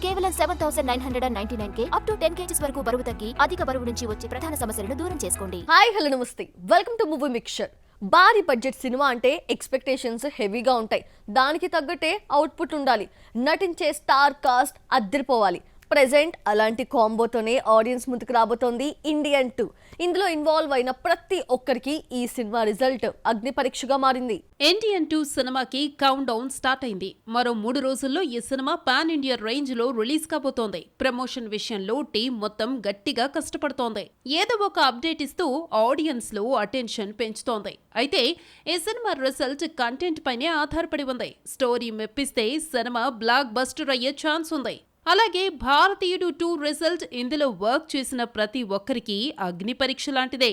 కేవలం 7,999K up to 10 kgs వరకు బరువు తగ్గి అధిక బరువు నుంచి వచ్చే ప్రధాన సమస్యలను దూరం చేసుకోండి. హాయ్ హలో నమస్తే, వెల్కమ్ టు మూవీ మిక్చర్. భారీ బడ్జెట్ సినిమా అంటే ఎక్స్పెక్టేషన్స్ హెవీగా ఉంటాయి. దానికి తగ్గట్టే అవుట్పుట్ ఉండాలి. నటించే స్టార్ కాస్ట్ అద్దరిపోవాలి. ప్రెజెంట్ అలాంటి కాంబోతోనే ఆడియన్స్ ముందుకు రాబోతోంది ఇండియన్ 2. ఇందులో ఇన్వాల్వ్ అయిన ప్రతి ఒక్కరికి ఈ సినిమా రిజల్ట్ అగ్ని పరీక్షగా మారింది. ఇండియన్ 2 సినిమాకి కౌంట్ డౌన్ స్టార్ట్ అయింది. మరో 3 రోజుల్లో ఈ సినిమా పాన్ ఇండియా రేంజ్ లో రిలీజ్ కాబోతోంది. ప్రమోషన్ విషయంలో టీం మొత్తం గట్టిగా కష్టపడుతోంది. ఏదో ఒక అప్డేట్ ఇస్తూ ఆడియన్స్ లో అటెన్షన్ పెంచుతోంది. అయితే ఈ సినిమా రిజల్ట్ కంటెంట్ పైనే ఆధారపడి ఉంది. స్టోరీ మెప్పిస్తే సినిమా బ్లాక్ బస్టర్ అయ్యే ఛాన్స్ ఉంది. అలాగే భారతీయుడు 2 రిజల్ట్ ఇందులో వర్క్ చేసిన ప్రతి ఒక్కరికి అగ్ని పరీక్ష లాంటిదే.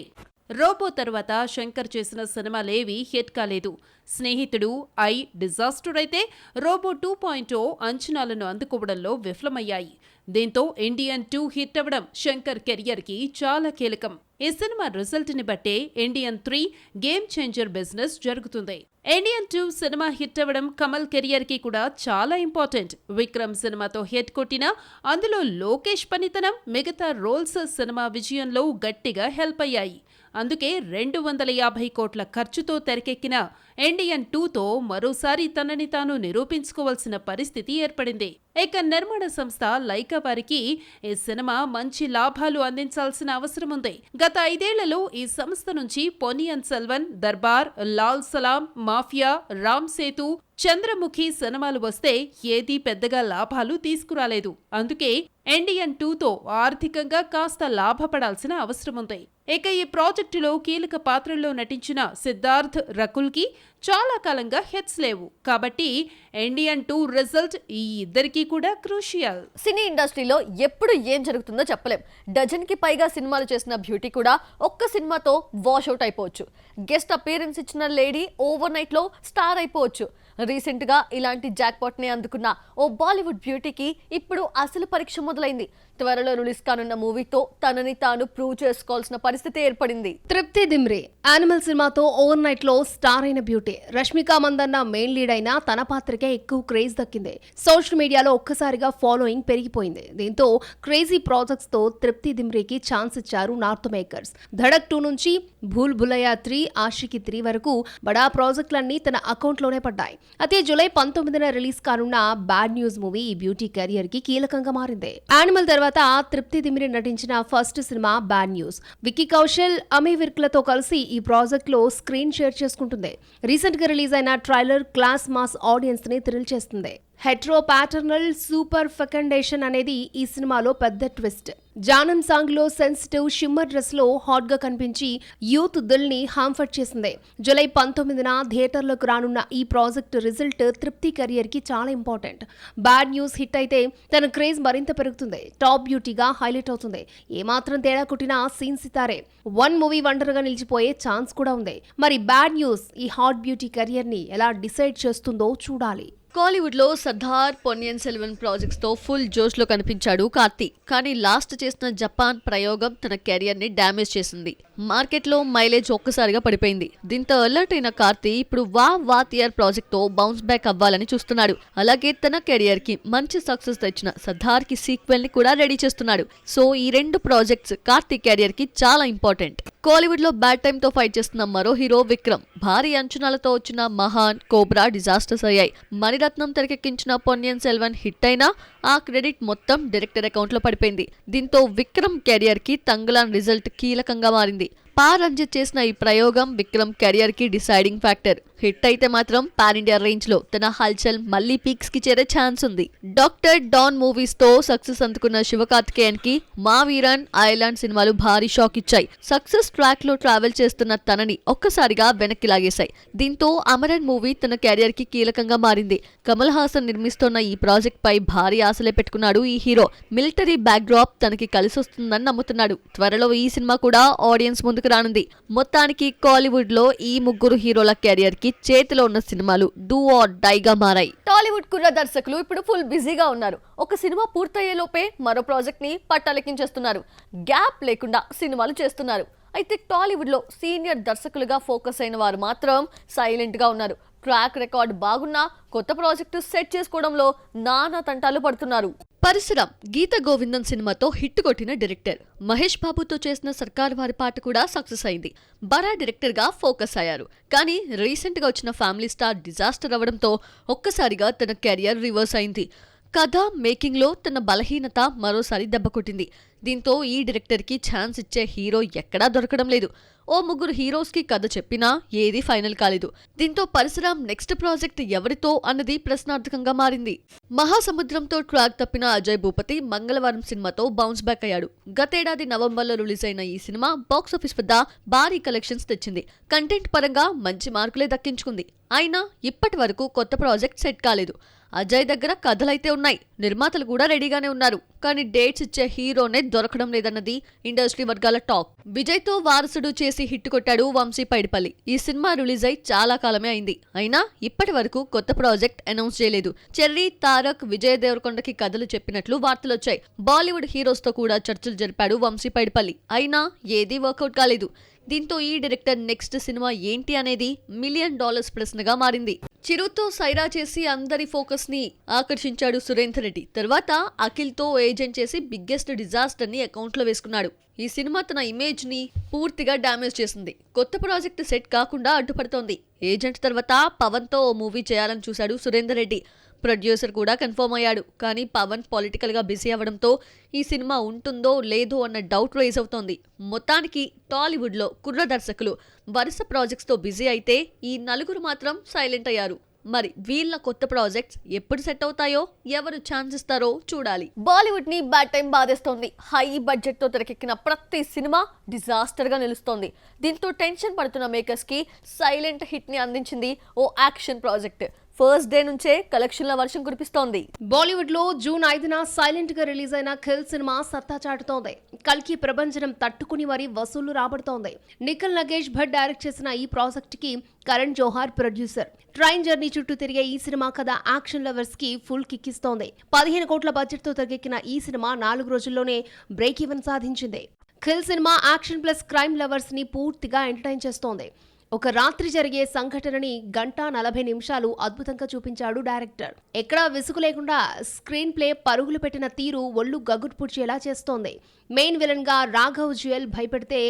రోబో తర్వాత శంకర్ చేసిన సినిమాలేవి హిట్ కాలేదు. స్నేహితుడు, ఐ డిజాస్టర్ అయితే రోబో 2.0 అంచనాలను అందుకోవడంలో విఫలమయ్యాయి. దీంతో ఇండియన్ 2 హిట్ అవ్వడం శంకర్ కెరియర్ కి చాలా కీలకం. ఈ సినిమా రిజల్ట్ ని బట్టే ఇండియన్ 3 గేమ్ చేంజర్ బిజినెస్ జరుగుతుంది. ఇండియన్ 2 సినిమా హిట్ అవ్వడం కమల్ కెరియర్ కి కూడా చాలా ఇంపార్టెంట్. విక్రమ్ సినిమాతో హిట్ కొట్టినా అందులో లోకేష్ పనితనం, మిగతా రోల్స్ సినిమా విజయంలో గట్టిగా హెల్ప్ అయ్యాయి. అందుకే 250 కోట్ల ఖర్చుతో తెరకెక్కిన ఇండియన్ 2తో మరోసారి తనని తాను నిరూపించుకోవాల్సిన పరిస్థితి ఏర్పడింది. ఇక నిర్మాణ సంస్థ లైకా వారికి ఈ సినిమా మంచి లాభాలు అందించాల్సిన అవసరం ఉంది. గత 5 ఏళ్లలో ఈ సంస్థ నుంచి పొన్నియిన్ సెల్వన్, దర్బార్, లాల్ సలాం, మాఫియా, రామ్ సేతు, చంద్రముఖి సినిమాలు వస్తే ఏదీ పెద్దగా లాభాలు తీసుకురాలేదు. అందుకే ఇండియన్ 2తో ఆర్థికంగా కాస్త లాభపడాల్సిన అవసరముంది. ఇక ఈ ప్రాజెక్టులో కీలక పాత్రల్లో నటించిన సిద్ధార్థ్, రకుల్ కి చాలా కాలంగా హిట్స్ లేవు. కాబట్టి ఇండియన్ 2 రిజల్ట్ ఈ ఇద్దరికీ కూడా క్రూషియల్. సినీ ఇండస్ట్రీలో ఎప్పుడు ఏం జరుగుతుందో చెప్పలేం. డజన్ కి పైగా సినిమాలు చేసిన బ్యూటీ కూడా ఒక్క సినిమాతో వాషౌట్ అయిపోవచ్చు. గెస్ట్ అపియరెన్స్ ఇచ్చిన లేడీ ఓవర్ నైట్ లో స్టార్ అయిపోవచ్చు. రీసెంట్ గా ఇలాంటి జాక్పాట్ ని అందుకున్న ఓ బాలీవుడ్ బ్యూటీకి ఇప్పుడు అసలు పరీక్ష మొదలైంది. త్వరలో రిలీజ్ కానున్న మూవీతో తనని తాను ప్రూవ్ చేసుకోవాల్సిన పరిస్థితి ఏర్పడింది. తృప్తి దిమ్రే యానిమల్ సినిమాతో ఓవర్ నైట్ లో స్టార్ అయిన beauty. Rashmika Mandanna main lead అయిన తన పాత్రకే ఎక్కువ క్రేజ్ దక్కింది. సోషల్ మీడియాలో ఒక్కసారిగా ఫాలోయింగ్ పెరిగిపోయింది. దీంతో క్రేజీ ప్రాజెక్ట్స్ తో తృప్తి దిమ్రేకి ఛాన్స్ ఇచ్చారు నార్త్ మేకర్స్. ధడక్ 2 నుంచి భూల్ భులయ్యా 3, ఆషికి 3 వరకు బడా ప్రాజెక్టులన్నీ తన అకౌంట్ లోనే పడ్డాయి. అయితే జూలై 19న రిలీజ్ కానున్న బ్యాడ్ న్యూస్ మూవీ ఈ బ్యూటీ కెరియర్ కి కీలకంగా మారింది. యానిమల్ తర్వాత తృప్తి దిమ్రి నటించిన ఫస్ట్ సినిమా బ్యాడ్ న్యూస్. విక్కీ కౌశల్, అమీ విర్క్లతో కలిసి ఈ ప్రాజెక్ట్ లో స్క్రీన్ షేర్ చేసుకుంటుంది. రీసెంట్ గా రిలీజ్ అయిన ట్రైలర్ క్లాస్ మాస్ ఆడియన్స్ ని థ్రిల్ చేస్తుంది. హెట్రో ప్యాటర్నల్ సూపర్ ఫెకండేషన్ అనేది ఈ సినిమాలో పెద్ద ట్విస్ట్. జానం సాంగ్ లో సెన్సిటివ్ షిమ్మర్ డ్రెస్ లో హాట్ గా కనిపించి యూత్ దిల్ ని హాంఫర్ట్ చేసింది. జూలై 19న థియేటర్లకు రానున్న ఈ ప్రాజెక్ట్ రిజల్ట్ తృప్తి కెరియర్ కి చాలా ఇంపార్టెంట్. బ్యాడ్ న్యూస్ హిట్ అయితే తన క్రేజ్ మరింత పెరుగుతుంది. టాప్ బ్యూటీగా హైలైట్ అవుతుంది. ఏమాత్రం తేడా కొట్టినా సీన్ సితారే. 1 మూవీ వండర్ గా నిలిచిపోయే ఛాన్స్ కూడా ఉంది. మరి బ్యాడ్ న్యూస్ ఈ హాట్ బ్యూటీ కెరియర్ ని ఎలా డిసైడ్ చేస్తుందో చూడాలి. కాలీవుడ్ లో సర్దార్, పొన్నియిన్ సెల్వన్ ప్రాజెక్ట్స్ తో ఫుల్ జోష్ లో కనిపించాడు కార్తీ. కానీ లాస్ట్ చేసిన జపాన్ ప్రయోగం తన కెరియర్ ని డ్యామేజ్ చేసింది. మార్కెట్ లో మైలేజ్ ఒక్కసారిగా పడిపోయింది. దీంతో అలర్ట్ అయిన కార్తీ ఇప్పుడు వా టియర్ ప్రాజెక్ట్ తో బౌన్స్ బ్యాక్ అవ్వాలని చూస్తున్నాడు. అలాగే తన కెరియర్ కి మంచి సక్సెస్ తెచ్చిన సర్దార్ కి సీక్వెల్ ని కూడా రెడీ చేస్తున్నాడు. సో ఈ 2 ప్రాజెక్ట్స్ కార్తీ కెరియర్ కి చాలా ఇంపార్టెంట్. కాలీవుడ్ లో బ్యాడ్ టైమ్ తో ఫైట్ చేస్తున్న మరో హీరో విక్రమ్. భారీ అంచనాలతో వచ్చిన మహాన్, కోబ్రా డిజాస్టర్స్ అయ్యాయి. మణిరత్నం తెరకెక్కించిన పొన్నియిన్ సెల్వన్ హిట్ అయినా ఆ క్రెడిట్ మొత్తం డైరెక్టర్ అకౌంట్ లో పడిపోయింది. దీంతో విక్రమ్ కెరియర్ కి తంగలాన్ రిజల్ట్ కీలకంగా మారింది. రంజిత్ చేసిన ఈ ప్రయోగం విక్రమ్ కెరియర్ కి డిసైడింగ్ ఫ్యాక్టర్. హిట్ అయితే మాత్రం పాన్ ఇండియా రేంజ్ లో తన హల్చల్ మళ్లీ పీక్స్ కి చేరే ఛాన్స్ ఉంది. డాక్టర్ డాన్ మూవీస్ తో సక్సెస్ అందుకున్న శివకార్తికేయన్ కి మా వీరన్, ఐలాండ్ సినిమాలు భారీ షాక్ ఇచ్చాయి. సక్సెస్ ట్రాక్ లో ట్రావెల్ చేస్తున్న తనని ఒక్కసారిగా వెనక్కి లాగేశాయి. దీంతో అమరన్ మూవీ తన కెరియర్ కి కీలకంగా మారింది. కమల్ హాసన్ నిర్మిస్తున్న ఈ ప్రాజెక్ట్ పై భారీ ఆశలే పెట్టుకున్నాడు ఈ హీరో. మిలిటరీ బ్యాక్ డ్రాప్ తనకి కలిసొస్తుందని నమ్ముతున్నాడు. త్వరలో ఈ సినిమా కూడా ఆడియన్స్ ముందుకు రానుంది. మొత్తానికి కాలీవుడ్ లో ఈ 3 హీరోల కెరియర్ కి చేతిలో ఉన్న సినిమాలు డూ ఆర్ డైగా మారాయి. టాలీవుడ్ కుర్ర దర్శకులు ఇప్పుడు ఫుల్ బిజీగా ఉన్నారు. ఒక సినిమా పూర్తయ్యేలోపే మరో ప్రాజెక్ట్ ని పట్టాలెక్కించేస్తున్నారు. గ్యాప్ లేకుండా సినిమాలు చేస్తున్నారు. అయితే టాలీవుడ్ లో సీనియర్ దర్శకులుగా ఫోకస్ అయిన వారు మాత్రం సైలెంట్ గా ఉన్నారు. ట్రాక్ రికార్డ్ బాగున్నా కొత్త ప్రాజెక్టు సెట్ చేసుకోవడంలో నానా తంటాలు పడుతున్నారు. పరశురామ్ గీత గోవిందం సినిమాతో హిట్ కొట్టిన డైరెక్టర్. మహేష్ బాబుతో చేసిన సర్కార్ వారి పాట కూడా సక్సెస్ అయింది. బరా డైరెక్టర్ గా ఫోకస్ అయ్యారు. కానీ రీసెంట్ గా వచ్చిన ఫ్యామిలీ స్టార్ డిజాస్టర్ అవ్వడంతో ఒక్కసారిగా తన కెరియర్ రివర్స్ అయింది. కథ మేకింగ్ లో తన బలహీనత మరోసారి దెబ్బకొట్టింది. దీంతో ఈ డైరెక్టర్ కి ఛాన్స్ ఇచ్చే హీరో ఎక్కడా దొరకడం లేదు. ఓ ముగ్గురు హీరోస్ కి కథ చెప్పినా ఏదీ ఫైనల్ కాలేదు. దీంతో పరశురామ్ నెక్స్ట్ ప్రాజెక్ట్ ఎవరితో అన్నది ప్రశ్నార్థకంగా మారింది. మహాసముద్రంతో ట్రాక్ తప్పిన అజయ్ భూపతి మంగళవారం సినిమాతో బౌన్స్ బ్యాక్ అయ్యాడు. గతేడాది నవంబర్లో రిలీజ్ అయిన ఈ సినిమా బాక్సాఫీస్ వద్ద భారీ కలెక్షన్స్ తెచ్చింది. కంటెంట్ పరంగా మంచి మార్కులే దక్కించుకుంది. అయినా ఇప్పటి వరకు కొత్త ప్రాజెక్ట్ సెట్ కాలేదు. అజయ్ దగ్గర కథలైతే ఉన్నాయి, నిర్మాతలు కూడా రెడీగానే ఉన్నారు. కానీ డేట్స్ ఇచ్చే హీరోనే దొరకడం లేదన్నది ఇండస్ట్రీ వర్గాల టాక్. విజయ్ తో వారసుడు చేసి హిట్ కొట్టాడు వంశీ పైడిపల్లి. ఈ సినిమా రిలీజ్ అయి చాలా కాలమే అయింది. అయినా ఇప్పటి వరకు కొత్త ప్రాజెక్ట్ అనౌన్స్ చేయలేదు. చెర్రీ, తారక్, విజయ్ దేవరకొండకి కథలు చెప్పినట్లు వార్తలొచ్చాయి. బాలీవుడ్ హీరోస్ తో కూడా చర్చలు జరిపాడు వంశీ పైడిపల్లి. అయినా ఏదీ వర్కౌట్ కాలేదు. దీంతో ఈ డైరెక్టర్ నెక్స్ట్ సినిమా ఏంటి అనేది $1 మిలియన్ ప్రశ్నగా మారింది. చిరుతో సైరా చేసి అందరి ఫోకస్ ని ఆకర్షించాడు సురేందర్ రెడ్డి. తర్వాత అఖిల్ తో ఏజెంట్ చేసి బిగ్గెస్ట్ డిజాస్టర్ ని అకౌంట్ లో వేసుకున్నాడు. ఈ సినిమా తన ఇమేజ్ ని పూర్తిగా డ్యామేజ్ చేసింది. కొత్త ప్రాజెక్ట్ సెట్ కాకుండా అడ్డుపడుతోంది. ఏజెంట్ తర్వాత పవన్ తో ఓ మూవీ చేయాలని చూశాడు సురేందర్ రెడ్డి. ప్రొడ్యూసర్ కూడా కన్ఫర్మ్ అయ్యాడు. కానీ పవన్ పొలిటికల్ గా బిజీ అవ్వడంతో ఈ సినిమా ఉంటుందో లేదో అన్న డౌట్ రైజ్ అవుతోంది. మొత్తానికి టాలీవుడ్ లో కుర్ర దర్శకులు వరుస ప్రాజెక్ట్స్ తో బిజీ అయితే ఈ నలుగురు మాత్రం సైలెంట్ అయ్యారు. మరి వీళ్ళ కొత్త ప్రాజెక్ట్స్ ఎప్పుడు సెట్ అవుతాయో, ఎవరు ఛాన్స్ ఇస్తారో చూడాలి. బాలీవుడ్ ని బ్యాడ్ టైం బాధేస్తోంది. హై బడ్జెట్ తో తెరకెక్కిన ప్రతి సినిమా డిజాస్టర్ గా నిలుస్తోంది. దీంతో టెన్షన్ పడుతున్న మేకర్స్ కి సైలెంట్ హిట్ ని అందించింది ఓ యాక్షన్ ప్రాజెక్ట్. ఫస్ట్ డే నుంచే కలెక్షన్ల వర్షం కురిపిస్తోంది. బాలీవుడ్ లో జూన్ 5న సైలెంట్ గా రిలీజ్ అయిన ఖిల్ సినిమా సత్తా చాటుతోంది. కల్కి ప్రభంజనం తట్టుకుని మరీ వసూళ్లు రాబడుతోంది. నిఖిల్ నగేష్ భట్ డైరెక్ట్ చేసిన ఈ ప్రాజెక్ట్ కి Karan Johar producer. Train journey చుట్టూ తిరిగే ఈ సినిమా కథ యాక్షన్ లవర్స్ కి ఫుల్ కిక్కిస్తోంది. 15 కోట్ల బడ్జెట్ తో తెరకెక్కిన ఈ సినిమా 4 రోజుల్లోనే బ్రేక్ ఈవెన్ సాధించింది. ఖిల్ సినిమా యాక్షన్ ప్లస్ క్రైమ్ లవర్స్ ని పూర్తిగా ఎంటర్టైన్ చేస్తోంది. ఒక రాత్రి జరిగే సంఘటనని 1:40 అద్భుతంగా చూపించాడు డైరెక్టర్. ఎక్కడా విసుగు లేకుండా స్క్రీన్ ప్లే పరుగులు పెట్టిన తీరు ఒళ్ళు గగుర్పుడ్చేలా చేస్తోంది. మెయిన్ విలన్ గా రాఘవ్ జ్యుయల్ భయపెడితే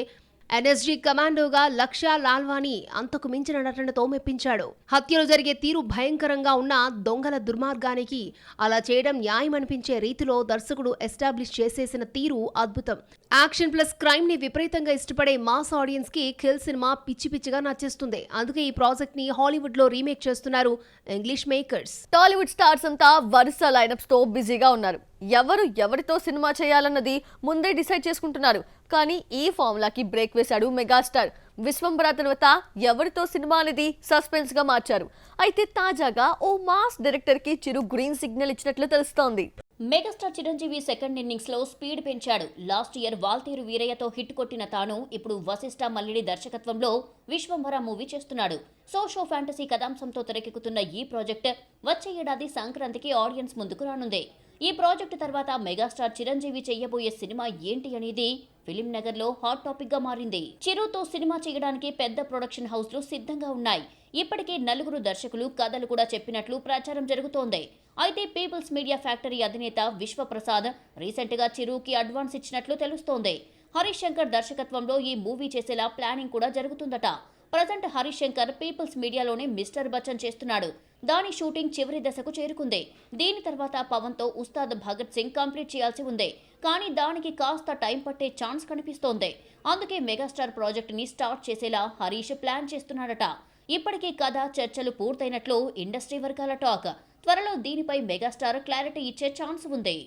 ఎన్ఎస్జీ కమాండోగా లక్ష్య లాల్వాని అంతకు మించిన నటనతో మెప్పించాడు. హత్యలు జరిగే తీరు భయంకరంగా ఉన్న దొంగల దుర్మార్గానికి అలా చేయడం న్యాయమనిపించే రీతిలో దర్శకుడు ఎస్టాబ్లిష్ చేసేసిన తీరు అద్భుతం. యాక్షన్ ప్లస్ క్రైమ్ ని విపరీతంగా ఇష్టపడే మాస్ ఆడియన్స్ కి ఖిల్ సినిమా పిచ్చి పిచ్చిగా నచ్చేస్తుంది. అందుకే ఈ ప్రాజెక్ట్ ని హాలీవుడ్ లో రీమేక్ చేస్తున్నారు ఇంగ్లీష్ మేకర్స్. టాలీవుడ్ స్టార్స్ అంతా వరుస లైనప్స్ తో బిజీగా ఉన్నారు. ఎవరితో సినిమా చేయాలన్నది ముందే డిసైడ్ చేసుకుంటున్నారు. కానీ ఈ ఫార్ములాకి బ్రేక్ వేశాడు మెగాస్టార్. విశ్వంబర తర్వాత ఎవరితో సినిమా అనేది సస్పెన్స్ గా మార్చారు. అయితే తాజాగా ఓ మాస్ డైరెక్టర్ కి చిరు గ్రీన్ సిగ్నల్ ఇచ్చినట్లు తెలుస్తోంది. మెగాస్టార్ చిరంజీవి సెకండ్ ఇన్నింగ్స్ లో స్పీడ్ పెంచాడు. లాస్ట్ ఇయర్ వాల్తేరు వీరయ్యతో హిట్ కొట్టిన తాను ఇప్పుడు వశిష్ఠ మల్లిడి దర్శకత్వంలో విశ్వంభర మూవీ చేస్తున్నాడు. సోషో ఫ్యాంటసీ కథాంశంతో తెరకెక్కుతున్న ఈ ప్రాజెక్ట్ వచ్చే ఏడాది సంక్రాంతికి ఆడియన్స్ ముందుకు రానుంది. ఈ ప్రాజెక్టు తర్వాత మెగాస్టార్ చిరంజీవి చేయబోయే సినిమా ఏంటి అనేది ఫిలిం నగర్ లో హాట్ టాపిక్ గా మారింది. చిరుతో సినిమా చేయడానికి పెద్ద ప్రొడక్షన్ హౌస్లు సిద్ధంగా ఉన్నాయి. ఇప్పటికే 4 దర్శకులు కథలు కూడా చెప్పినట్లు ప్రచారం జరుగుతోంది. అయితే పీపుల్స్ మీడియా ఫ్యాక్టరీ అధినేత విశ్వప్రసాద్ రీసెంట్ గా చిరుకి అడ్వాన్స్ ఇచ్చినట్లు తెలుస్తోంది. హరీష్ శంకర్ దర్శకత్వంలో ఈ మూవీ చేసేలా ప్లానింగ్ కూడా జరుగుతుందట. ప్రజెంట్ హరీష్ శంకర్ పీపుల్స్ మీడియాలోనే మిస్టర్ బచ్చన్ చేస్తున్నాడు. దాని షూటింగ్ చివరి దశకు చేరుకుంది. దీని తర్వాత పవన్ తో ఉస్తాద్ భగత్ సింగ్ కంప్లీట్ చేయాల్సి ఉంది. కానీ దానికి కాస్త టైం పట్టే ఛాన్స్ కనిపిస్తోంది. అందుకే మెగాస్టార్ ప్రాజెక్ట్ ని స్టార్ట్ చేసేలా హరీష్ ప్లాన్ చేస్తున్నాడట. ఇప్పటికీ కథ చర్చలు పూర్తయినట్లు ఇండస్ట్రీ వర్గాల టాక్. త్వరలో దీనిపై మెగాస్టార్ క్లారిటీ ఇచ్చే ఛాన్స్ ఉంది.